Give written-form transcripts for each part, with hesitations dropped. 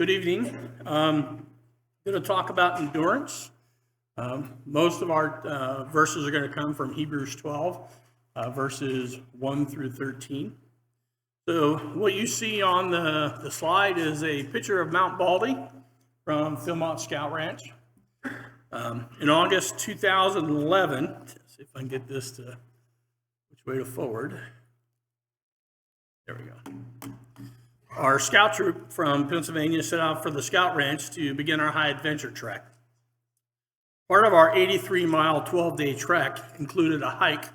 Good evening. Going to talk about endurance. Most of our verses are going to come from Hebrews 12, verses 1 through 13. So what you see on the slide is a picture of Mount Baldy from Philmont Scout Ranch. In August 2011, let's see if I can get this to which way to forward. There we go. Our scout troop from Pennsylvania set out for the Scout Ranch to begin our high adventure trek. Part of our 83-mile, 12-day trek included a hike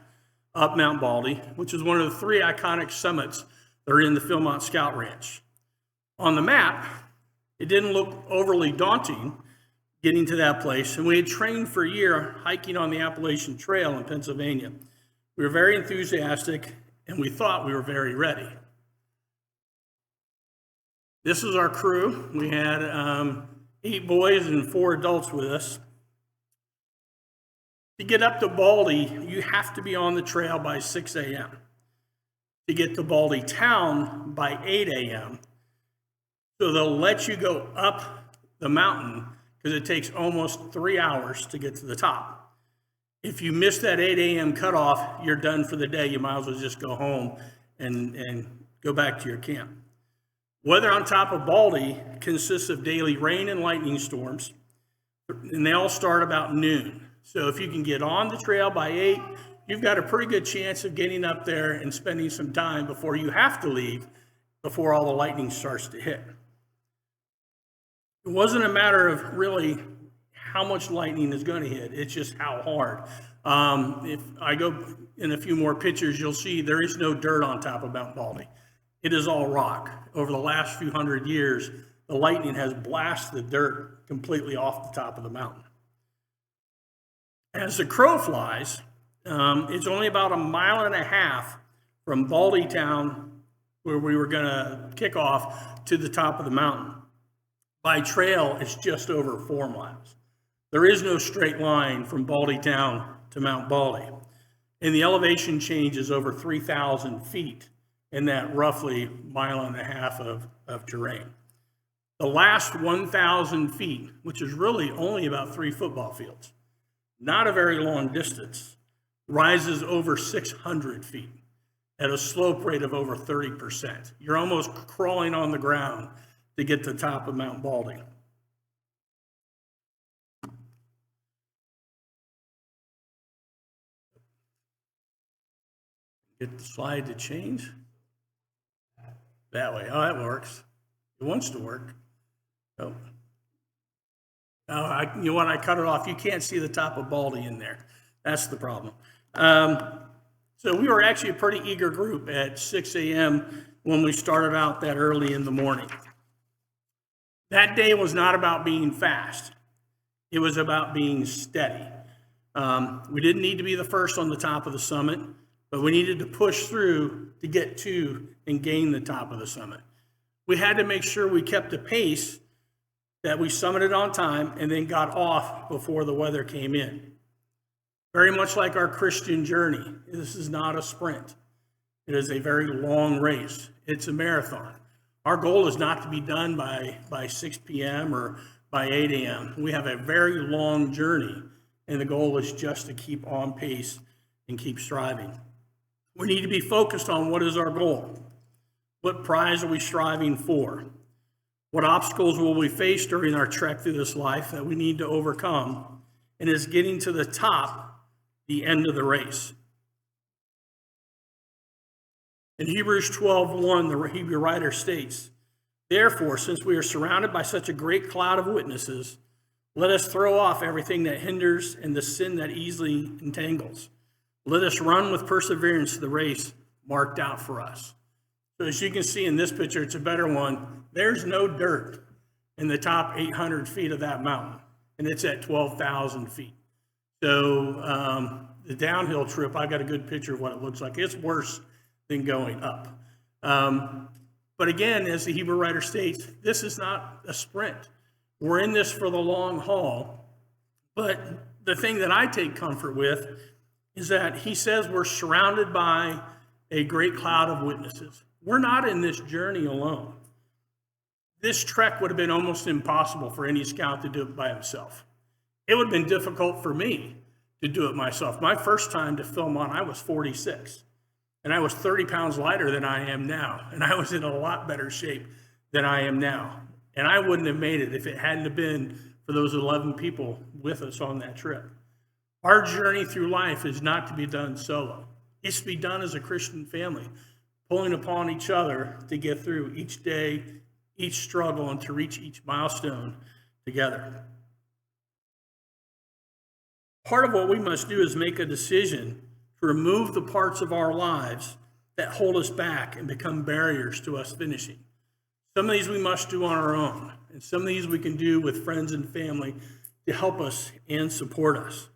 up Mount Baldy, which is one of the three iconic summits that are in the Philmont Scout Ranch. On the map, it didn't look overly daunting getting to that place, and we had trained for a year hiking on the Appalachian Trail in Pennsylvania. We were very enthusiastic, and we thought we were very ready. This is our crew. We had 8 boys and 4 adults with us. To get up to Baldy, you have to be on the trail by 6 a.m. To get to Baldy town by 8 a.m. So they'll let you go up the mountain because it takes almost 3 hours to get to the top. If you miss that 8 a.m. cutoff, you're done for the day. You might as well just go home and go back to your camp. Weather on top of Baldy consists of daily rain and lightning storms, and they all start about noon. So if you can get on the trail by 8, you've got a pretty good chance of getting up there and spending some time before you have to leave, before all the lightning starts to hit. It wasn't a matter of really how much lightning is going to hit, it's just how hard. If I go in a few more pictures, you'll see there is no dirt on top of Mount Baldy. It is all rock. Over the last few hundred years, the lightning has blasted the dirt completely off the top of the mountain. As the crow flies, it's only about 1.5 miles from Baldy town, where we were going to kick off, to the top of the mountain. By trail, it's just over 4 miles. There is no straight line from Baldy town to Mount Baldy, and the elevation change is over 3,000 feet in that roughly 1.5 miles of terrain. The last 1,000 feet, which is really only about 3 football fields, not a very long distance, rises over 600 feet at a slope rate of over 30%. You're almost crawling on the ground to get to the top of Mount Baldy. Get the slide to change. That way. Oh, that works. It wants to work. Oh. You know when I cut it off, you can't see the top of Baldy in there. That's the problem. So we were actually a pretty eager group at 6 a.m. when we started out that early in the morning. That day was not about being fast. It was about being steady. We didn't need to be the first on the top of the summit, but we needed to push through to get to and gain the top of the summit. We had to make sure we kept a pace that we summited on time and then got off before the weather came in. Very much like our Christian journey, this is not a sprint. It is a very long race. It's a marathon. Our goal is not to be done by 6 p.m. or by 8 a.m. We have a very long journey, and the goal is just to keep on pace and keep striving. We need to be focused on what is our goal. What prize are we striving for? What obstacles will we face during our trek through this life that we need to overcome? And is getting to the top the end of the race? In Hebrews 12:1, the Hebrew writer states, "Therefore, since we are surrounded by such a great cloud of witnesses, let us throw off everything that hinders and the sin that easily entangles. Let us run with perseverance the race marked out for us." So as you can see in this picture, it's a better one. There's no dirt in the top 800 feet of that mountain, and it's at 12,000 feet. So the downhill trip, I got a good picture of what it looks like. It's worse than going up. But again, as the Hebrew writer states, this is not a sprint. We're in this for the long haul. But the thing that I take comfort with is that he says we're surrounded by a great cloud of witnesses. We're not in this journey alone. This trek would have been almost impossible for any scout to do it by himself. It would have been difficult for me to do it myself. My first time to film on, I was 46, and I was 30 pounds lighter than I am now, and I was in a lot better shape than I am now. And I wouldn't have made it if it hadn't have been for those 11 people with us on that trip. Our journey through life is not to be done solo. It's to be done as a Christian family, pulling upon each other to get through each day, each struggle, and to reach each milestone together. Part of what we must do is make a decision to remove the parts of our lives that hold us back and become barriers to us finishing. Some of these we must do on our own, and some of these we can do with friends and family to help us and support us.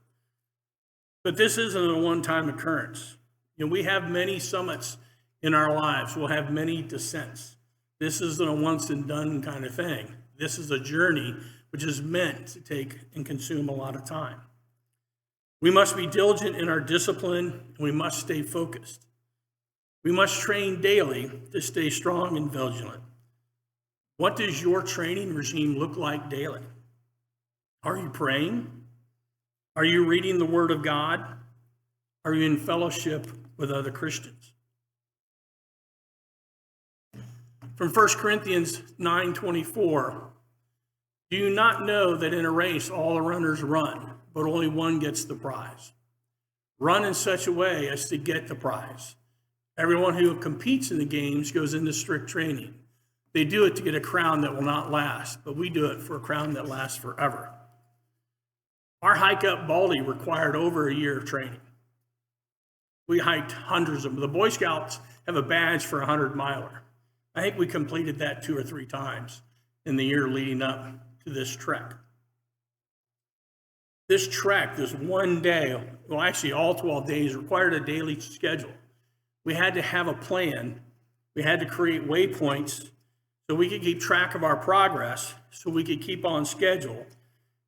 But this isn't a one-time occurrence. We have many summits in our lives. We'll have many descents. This isn't a once and done kind of thing. This is a journey which is meant to take and consume a lot of time. We must be diligent in our discipline, and we must stay focused. We must train daily to stay strong and vigilant. What does your training regime look like daily? Are you praying? Are you reading the Word of God? Are you in fellowship with other Christians? From 1 Corinthians 9:24, do you not know that in a race all the runners run, but only one gets the prize? Run in such a way as to get the prize. Everyone who competes in the games goes into strict training. They do it to get a crown that will not last, but we do it for a crown that lasts forever. Our hike up Baldy required over a year of training. We hiked hundreds of them. The Boy Scouts have a badge for a 100-miler. I think we completed that 2 or 3 times in the year leading up to this trek. This trek, this one day, well, actually all 12 days, required a daily schedule. We had to have a plan. We had to create waypoints so we could keep track of our progress, so we could keep on schedule.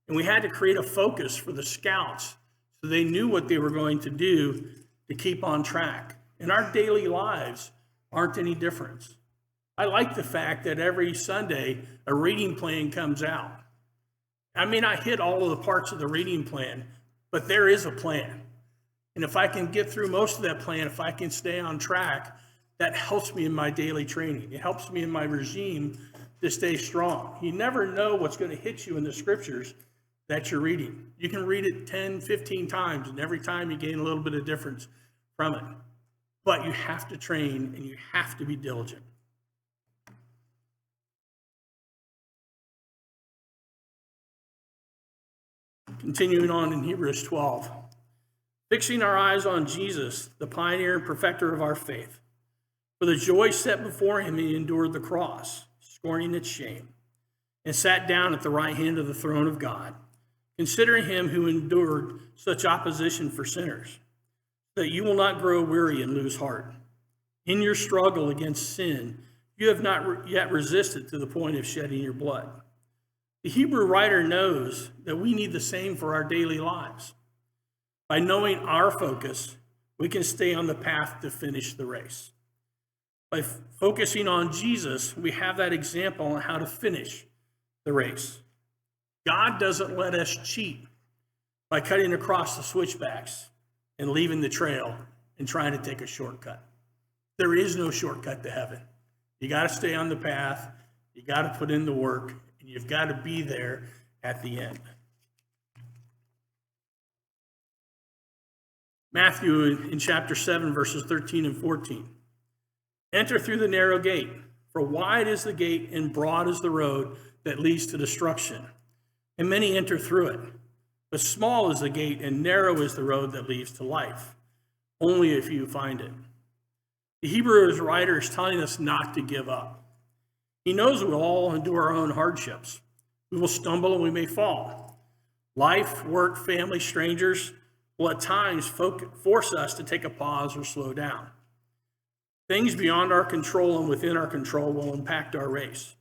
And we had to create a focus for the scouts so they knew what they were going to do to keep on track. And our daily lives aren't any different. I like the fact that every Sunday a reading plan comes out. I may not hit all of the parts of the reading plan, but there is a plan. And if I can get through most of that plan, if I can stay on track, that helps me in my daily training. It helps me in my regime to stay strong. You never know what's going to hit you in the scriptures that you're reading. You can read it 10, 15 times, and every time you gain a little bit of difference from it. But you have to train, and you have to be diligent. Continuing on in Hebrews 12. Fixing our eyes on Jesus, the pioneer and perfecter of our faith. For the joy set before him, he endured the cross, scorning its shame, and sat down at the right hand of the throne of God. Consider him who endured such opposition for sinners, that you will not grow weary and lose heart. In your struggle against sin, you have not yet resisted to the point of shedding your blood. The Hebrew writer knows that we need the same for our daily lives. By knowing our focus, we can stay on the path to finish the race. By focusing on Jesus, we have that example on how to finish the race. God doesn't let us cheat by cutting across the switchbacks and leaving the trail and trying to take a shortcut. There is no shortcut to heaven. You got to stay on the path, you got to put in the work, and you've got to be there at the end. Matthew in chapter 7, verses 13 and 14. Enter through the narrow gate, for wide is the gate and broad is the road that leads to destruction, and many enter through it. But small is the gate and narrow is the road that leads to life. Only a few find it. The Hebrew writer is telling us not to give up. He knows we'll all endure our own hardships. We will stumble and we may fall. Life, work, family, strangers will at times force us to take a pause or slow down. Things beyond our control and within our control will impact our race.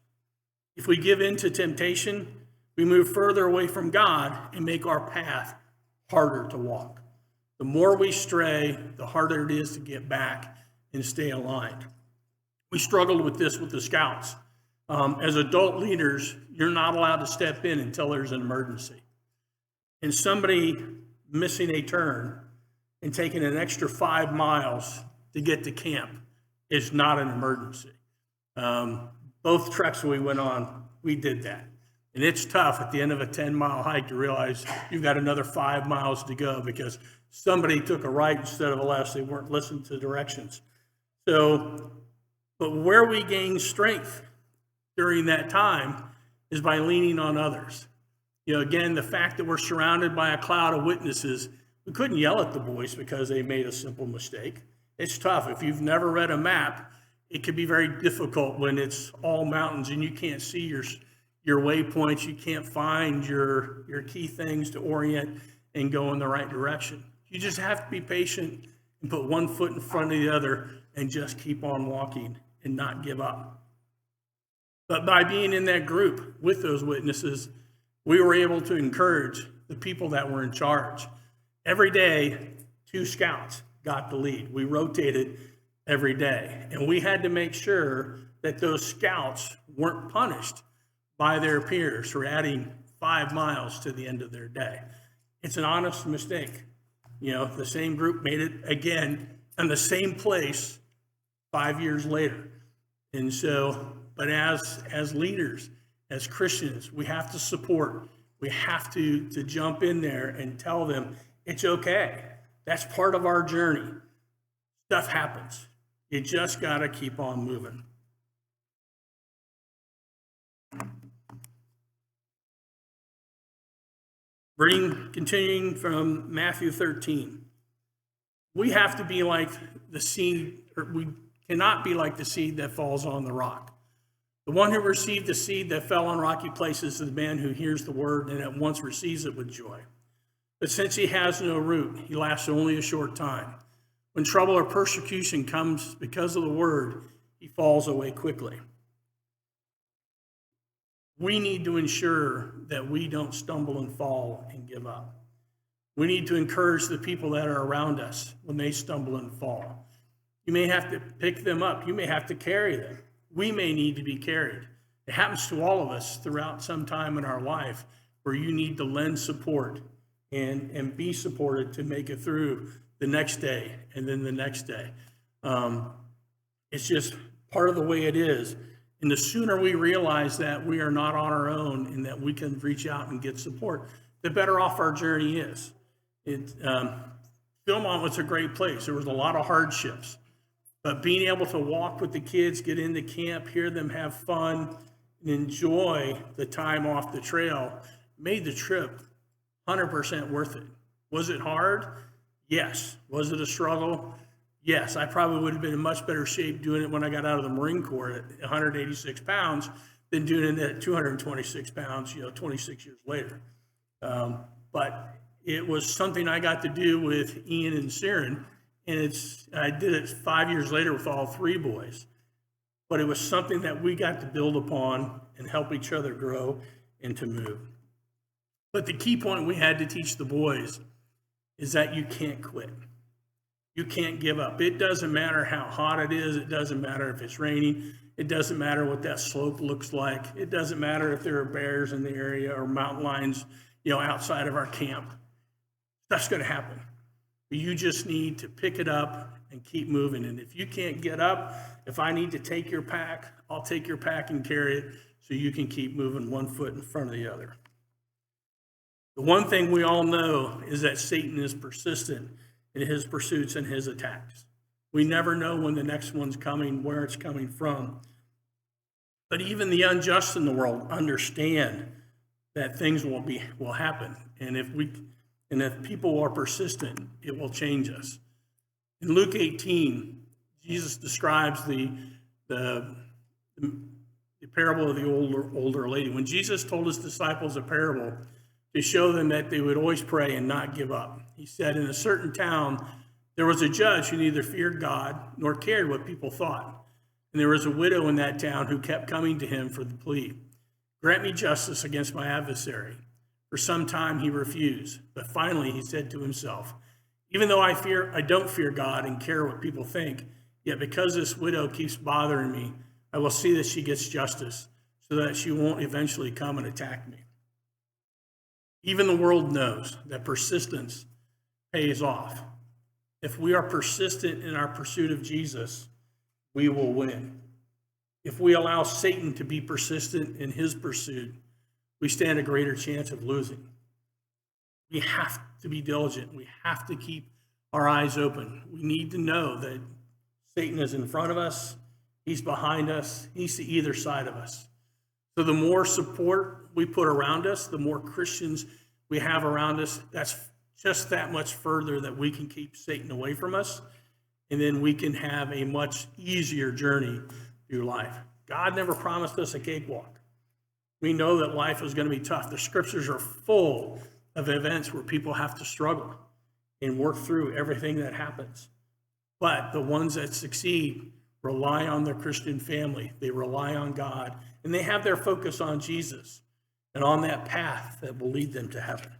If we give in to temptation, we move further away from God and make our path harder to walk. The more we stray, the harder it is to get back and stay aligned. We struggled with this with the scouts. As adult leaders, you're not allowed to step in until there's an emergency. And somebody missing a turn and taking an extra 5 miles to get to camp is not an emergency. Both treks we went on, we did that. And it's tough at the end of a 10-mile hike to realize you've got another 5 miles to go because somebody took a right instead of a left. They weren't listening to directions. So, but where we gain strength during that time is by leaning on others. Again, the fact that we're surrounded by a cloud of witnesses, we couldn't yell at the boys because they made a simple mistake. It's tough. If you've never read a map, it can be very difficult when it's all mountains and you can't see your waypoints. You can't find your key things to orient and go in the right direction. You just have to be patient and put one foot in front of the other and just keep on walking and not give up. But by being in that group with those witnesses, we were able to encourage the people that were in charge. Every day, 2 scouts got the lead. We rotated every day. And we had to make sure that those scouts weren't punished by their peers for adding 5 miles to the end of their day. It's an honest mistake. The same group made it again in the same place 5 years later. And so, but as leaders, as Christians, we have to support. We have to jump in there and tell them it's okay. That's part of our journey. Stuff happens. You just got to keep on moving. Continuing from Matthew 13. We have to be like the seed, or we cannot be like the seed that falls on the rock. The one who received the seed that fell on rocky places is the man who hears the word and at once receives it with joy. But since he has no root, he lasts only a short time. When trouble or persecution comes because of the word, he falls away quickly. We need to ensure that we don't stumble and fall and give up. We need to encourage the people that are around us when they stumble and fall. You may have to pick them up. You may have to carry them. We may need to be carried. It happens to all of us throughout some time in our life where you need to lend support and be supported to make it through the next day and then the next day. It's just part of the way it is. And the sooner we realize that we are not on our own and that we can reach out and get support, the better off our journey is. Philmont was a great place. There was a lot of hardships. But being able to walk with the kids, get into camp, hear them have fun, and enjoy the time off the trail made the trip 100% worth it. Was it hard? Yes. Was it a struggle? Yes. I probably would have been in much better shape doing it when I got out of the Marine Corps at 186 pounds than doing it at 226 pounds, 26 years later. But it was something I got to do with Ian and Siren. And I did it 5 years later with all 3 boys. But it was something that we got to build upon and help each other grow and to move. But the key point we had to teach the boys is that you can't quit. You can't give up. It doesn't matter how hot it is. It doesn't matter if it's raining. It doesn't matter what that slope looks like. It doesn't matter if there are bears in the area or mountain lions, outside of our camp. Stuff's going to happen. You just need to pick it up and keep moving. And if you can't get up, if I need to take your pack, I'll take your pack and carry it so you can keep moving one foot in front of the other. The one thing we all know is that Satan is persistent in his pursuits and his attacks. We never know when the next one's coming, where it's coming from. But even the unjust in the world understand that things will happen. And if people are persistent, it will change us. In Luke 18, Jesus describes the parable of the older lady. When Jesus told his disciples a parable to show them that they would always pray and not give up, he said, in a certain town, there was a judge who neither feared God nor cared what people thought. And there was a widow in that town who kept coming to him for the plea, grant me justice against my adversary. For some time he refused, but finally he said to himself, even though I don't fear God and care what people think, yet because this widow keeps bothering me, I will see that she gets justice so that she won't eventually come and attack me. Even the world knows that persistence pays off. If we are persistent in our pursuit of Jesus, we will win. If we allow Satan to be persistent in his pursuit, we stand a greater chance of losing. We have to be diligent. We have to keep our eyes open. We need to know that Satan is in front of us, he's behind us, he's to either side of us. So the more support we put around us, the more Christians we have around us, that's just that much further that we can keep Satan away from us, and then we can have a much easier journey through life. God never promised us a cakewalk. We know that life is going to be tough. The scriptures are full of events where people have to struggle and work through everything that happens. But the ones that succeed rely on their Christian family. They rely on God, and they have their focus on Jesus and on that path that will lead them to heaven.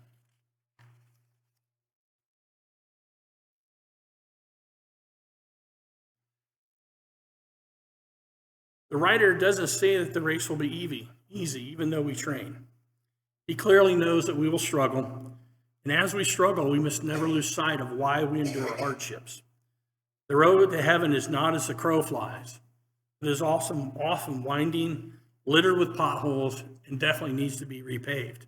The writer doesn't say that the race will be easy, even though we train. He clearly knows that we will struggle, and as we struggle, we must never lose sight of why we endure hardships. The road to heaven is not as the crow flies. It is often winding, littered with potholes, and definitely needs to be repaved.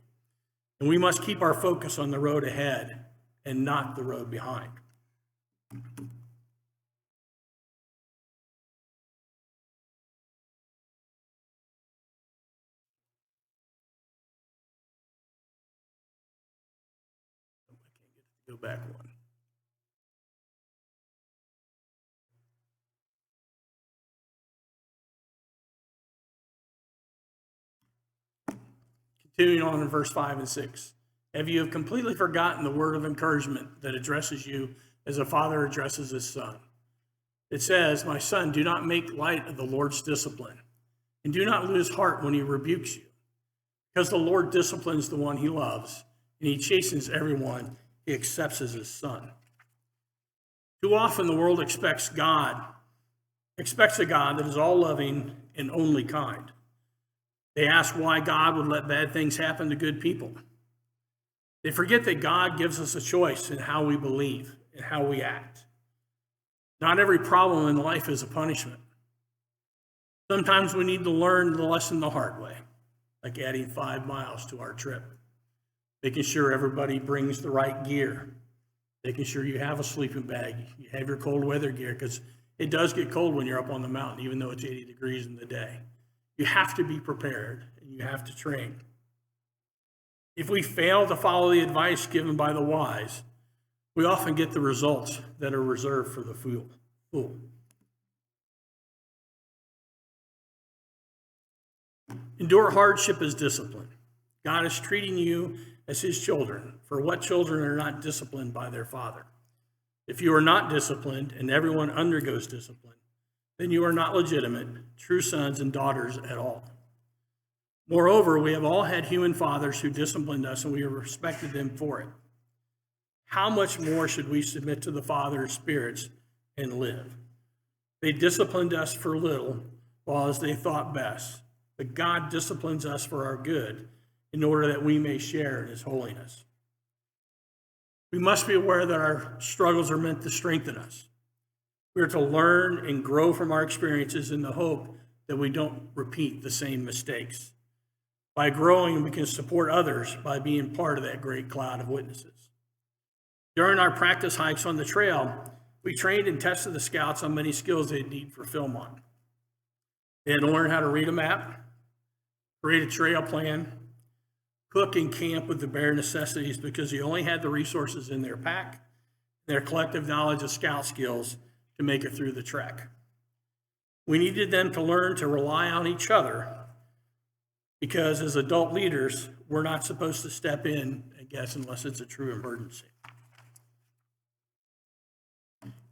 And we must keep our focus on the road ahead and not the road behind. Go back one. Continuing on in verse 5 and 6. Have you completely forgotten the word of encouragement that addresses you as a father addresses his son? It says, my son, do not make light of the Lord's discipline, and do not lose heart when he rebukes you, because the Lord disciplines the one he loves, and he chastens everyone he accepts as his son. Too often the world expects a God that is all loving and only kind. They ask why God would let bad things happen to good people. They forget that God gives us a choice in how we believe and how we act. Not every problem in life is a punishment. Sometimes we need to learn the lesson the hard way, like adding 5 miles to our trip, making sure everybody brings the right gear, making sure you have a sleeping bag, you have your cold weather gear, because it does get cold when you're up on the mountain, even though it's 80 degrees in the day. You have to be prepared, and you have to train. If we fail to follow the advice given by the wise, we often get the results that are reserved for the fool. Endure hardship as discipline. God is treating you as his children, for what children are not disciplined by their father? If you are not disciplined, and everyone undergoes discipline, then you are not legitimate, true sons and daughters at all. Moreover, we have all had human fathers who disciplined us, and we have respected them for it. How much more should we submit to the Father of spirits and live? They disciplined us for little, while as they thought best, but God disciplines us for our good, in order that we may share in his holiness. We must be aware that our struggles are meant to strengthen us. We are to learn and grow from our experiences in the hope that we don't repeat the same mistakes. By growing, we can support others by being part of that great cloud of witnesses. During our practice hikes on the trail, we trained and tested the scouts on many skills they'd need for Philmont. They had to learn how to read a map, create a trail plan, cook and camp with the bare necessities, because they only had the resources in their pack, their collective knowledge of scout skills to make it through the trek. We needed them to learn to rely on each other, because as adult leaders, we're not supposed to step in, I guess, unless it's a true emergency.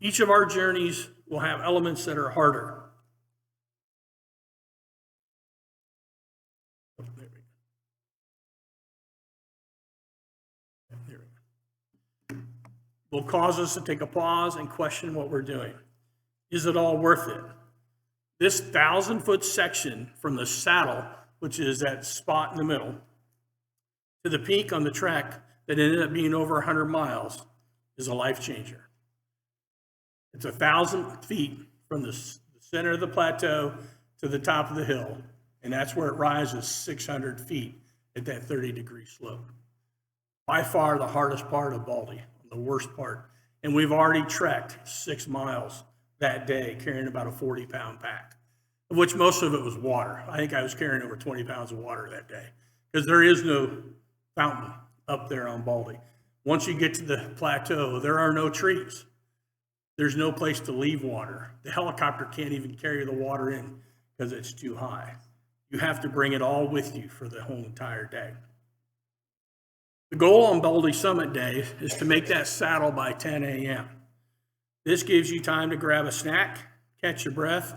Each of our journeys will have elements that are harder. Will cause us to take a pause and question what we're doing. Is it all worth it? This 1,000-foot section from the saddle which is that spot in the middle, to the peak on the trek that ended up being over 100 miles is a life changer. It's 1,000 feet from the center of the plateau to the top of the hill, and that's where it rises 600 feet at that 30-degree slope. By far the hardest part of Baldy, the worst part. And we've already trekked 6 miles that day carrying about a 40-pound pack, of which most of it was water. I think I was carrying over 20 pounds of water that day because there is no fountain up there on Baldy. Once you get to the plateau, there are no trees. There's no place to leave water. The helicopter can't even carry the water in because it's too high. You have to bring it all with you for the whole entire day. The goal on Baldy Summit Day is to make that saddle by 10 a.m. This gives you time to grab a snack, catch your breath,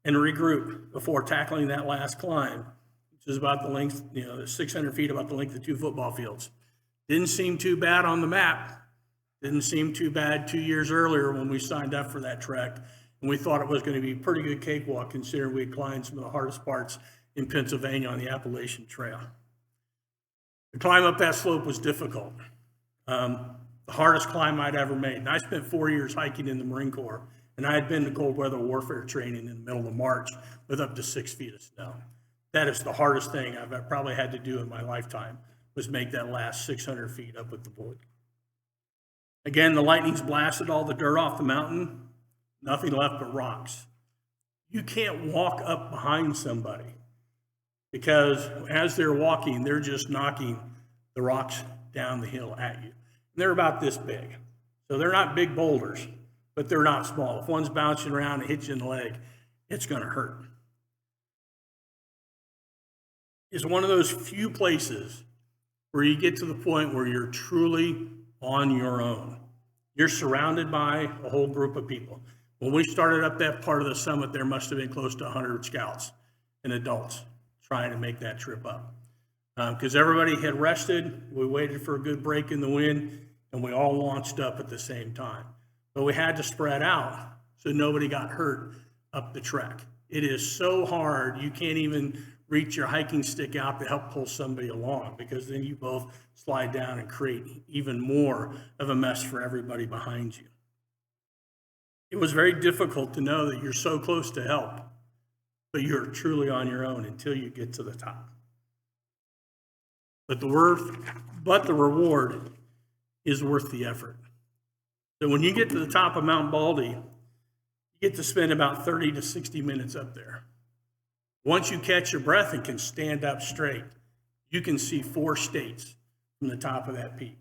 and regroup before tackling that last climb, which is about the length, 600 feet, about the length of 2 football fields. Didn't seem too bad on the map. Didn't seem too bad 2 years earlier when we signed up for that trek, and we thought it was going to be a pretty good cakewalk considering we had climbed some of the hardest parts in Pennsylvania on the Appalachian Trail. The climb up that slope was difficult. The hardest climb I'd ever made. And I spent 4 years hiking in the Marine Corps, and I had been to cold weather warfare training in the middle of March with up to 6 feet of snow. That is the hardest thing I've probably had to do in my lifetime, was make that last 600 feet up with the board. Again, the lightning's blasted all the dirt off the mountain, nothing left but rocks. You can't walk up behind somebody because as they're walking, they're just knocking the rocks down the hill at you. And they're about this big. So they're not big boulders, but they're not small. If one's bouncing around and hits you in the leg, it's going to hurt. It's one of those few places where you get to the point where you're truly on your own. You're surrounded by a whole group of people. When we started up that part of the summit, there must have been close to 100 scouts and adults trying to make that trip up. Because everybody had rested, we waited for a good break in the wind, and we all launched up at the same time. But we had to spread out so nobody got hurt up the trek. It is so hard, you can't even reach your hiking stick out to help pull somebody along, because then you both slide down and create even more of a mess for everybody behind you. It was very difficult to know that you're so close to help, but you're truly on your own until you get to the top. But the reward is worth the effort. So when you get to the top of Mount Baldy, you get to spend about 30 to 60 minutes up there. Once you catch your breath and can stand up straight, you can see 4 states from the top of that peak.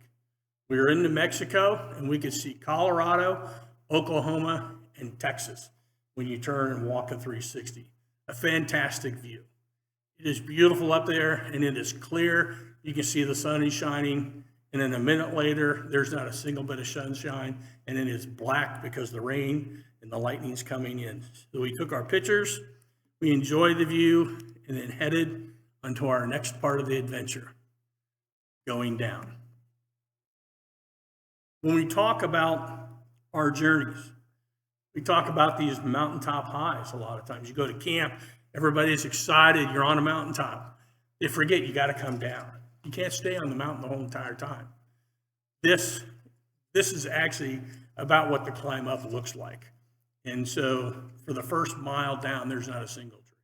We were in New Mexico, and we could see Colorado, Oklahoma, and Texas when you turn and walk a 360. A fantastic view. It is beautiful up there, and it is clear. You can see the sun is shining, and then a minute later, there's not a single bit of sunshine, and it is black because the rain and the lightning's coming in. So we took our pictures, we enjoyed the view, and then headed onto our next part of the adventure, going down. When we talk about our journeys, we talk about these mountaintop highs a lot of times. You go to camp, everybody's excited, you're on a mountaintop. They forget you got to come down. You can't stay on the mountain the whole entire time. This is actually about what the climb up looks like. And so for the first mile down, there's not a single tree.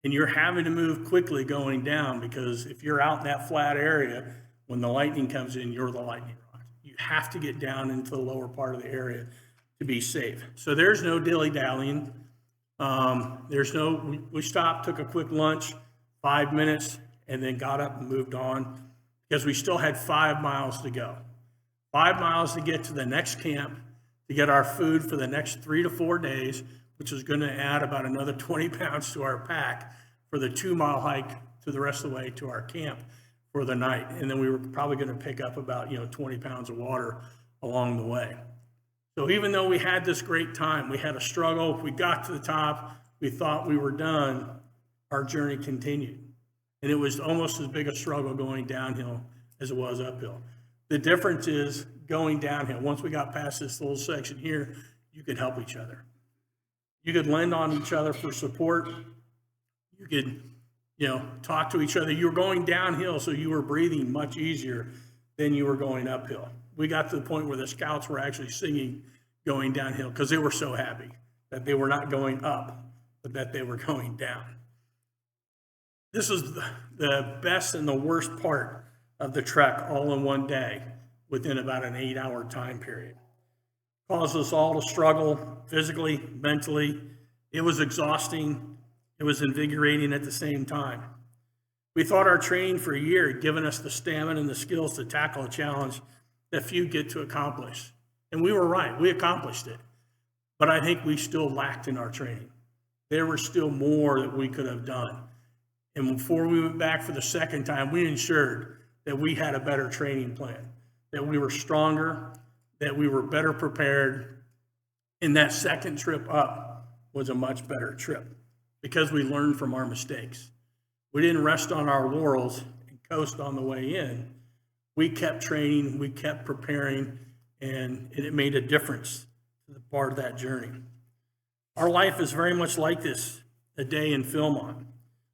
And you're having to move quickly going down, because if you're out in that flat area, when the lightning comes in, you're the lightning rod. You have to get down into the lower part of the area to be safe. So there's no dilly-dallying. We stopped, took a quick lunch, 5 minutes, and then got up and moved on, because we still had 5 miles to go. 5 miles to get to the next camp, to get our food for the next 3 to 4 days, which is going to add about another 20 pounds to our pack for the 2-mile hike to the rest of the way to our camp for the night. And then we were probably going to pick up about 20 pounds of water along the way. So even though we had this great time, we had a struggle, we got to the top, we thought we were done, our journey continued. And it was almost as big a struggle going downhill as it was uphill. The difference is going downhill. Once we got past this little section here, you could help each other. You could lend on each other for support. You could, talk to each other. You were going downhill, so you were breathing much easier than you were going uphill. We got to the point where the scouts were actually singing going downhill because they were so happy that they were not going up, but that they were going down. This is the best and the worst part of the trek all in one day within about an 8-hour time period. Caused us all to struggle physically, mentally. It was exhausting. It was invigorating at the same time. We thought our training for a year had given us the stamina and the skills to tackle a challenge that few get to accomplish. And we were right. We accomplished it. But I think we still lacked in our training. There was still more that we could have done. And before we went back for the second time, we ensured that we had a better training plan, that we were stronger, that we were better prepared. And that second trip up was a much better trip because we learned from our mistakes. We didn't rest on our laurels and coast on the way in. We kept training, we kept preparing, and it made a difference to the part of that journey. Our life is very much like this, a day in Philmont.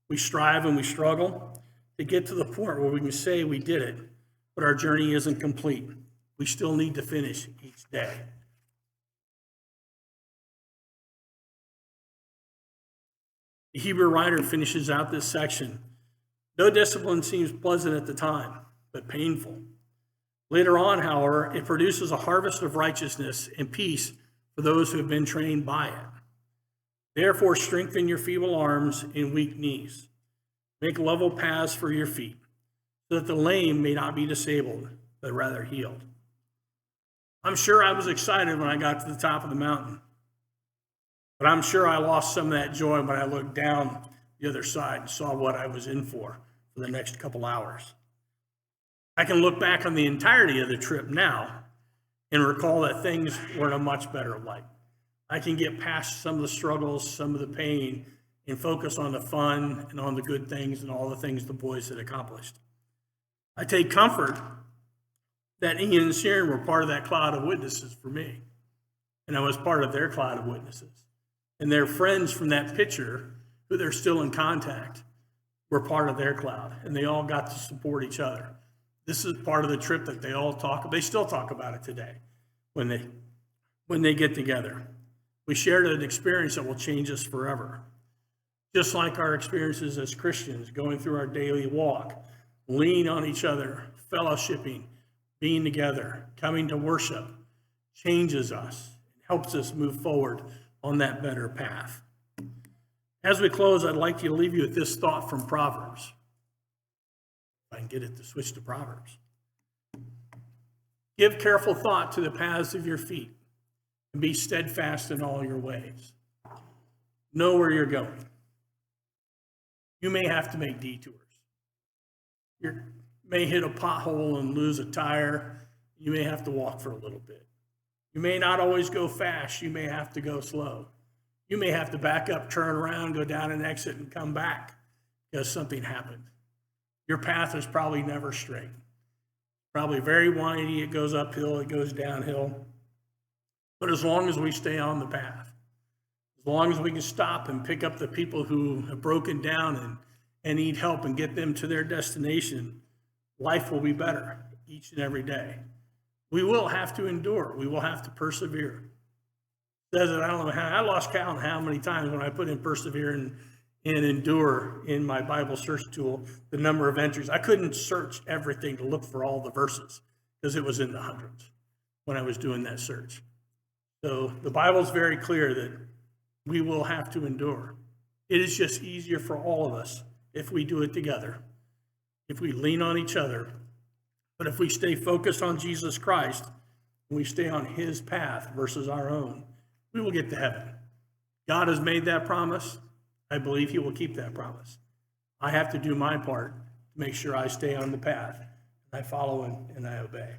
We strive and we struggle to get to the point where we can say we did it, but our journey isn't complete. We still need to finish each day. The Hebrew writer finishes out this section. No discipline seems pleasant at the time, but painful. Later on, however, it produces a harvest of righteousness and peace for those who have been trained by it. Therefore, strengthen your feeble arms and weak knees. Make level paths for your feet, so that the lame may not be disabled, but rather healed. I'm sure I was excited when I got to the top of the mountain, but I'm sure I lost some of that joy when I looked down the other side and saw what I was in for the next couple hours. I can look back on the entirety of the trip now and recall that things were in a much better light. I can get past some of the struggles, some of the pain, and focus on the fun and on the good things and all the things the boys had accomplished. I take comfort that Ian and Sharon were part of that cloud of witnesses for me, and I was part of their cloud of witnesses. And their friends from that picture, who they're still in contact, were part of their cloud, and they all got to support each other. This is part of the trip that they still talk about it today when they get together. We shared an experience that will change us forever. Just like our experiences as Christians, going through our daily walk, leaning on each other, fellowshipping, being together, coming to worship, changes us, helps us move forward on that better path. As we close, I'd like to leave you with this thought from Proverbs. If I can get it to switch to Proverbs. Give careful thought to the paths of your feet, and be steadfast in all your ways. Know where you're going. You may have to make detours. You may hit a pothole and lose a tire. You may have to walk for a little bit. You may not always go fast. You may have to go slow. You may have to back up, turn around, go down an exit, and come back because something happened. Your path is probably never straight. Probably very windy. It goes uphill. It goes downhill. But as long as we stay on the path, as long as we can stop and pick up the people who have broken down and need help and get them to their destination, life will be better each and every day. We will have to endure. We will have to persevere. It says that I don't know how, I lost count how many times when I put in persevere and endure in my Bible search tool, the number of entries. I couldn't search everything to look for all the verses because it was in the hundreds when I was doing that search. So the Bible's very clear that we will have to endure. It is just easier for all of us if we do it together, if we lean on each other. But if we stay focused on Jesus Christ, and we stay on his path versus our own, we will get to heaven. God has made that promise. I believe he will keep that promise. I have to do my part to make sure I stay on the path, and I follow and I obey.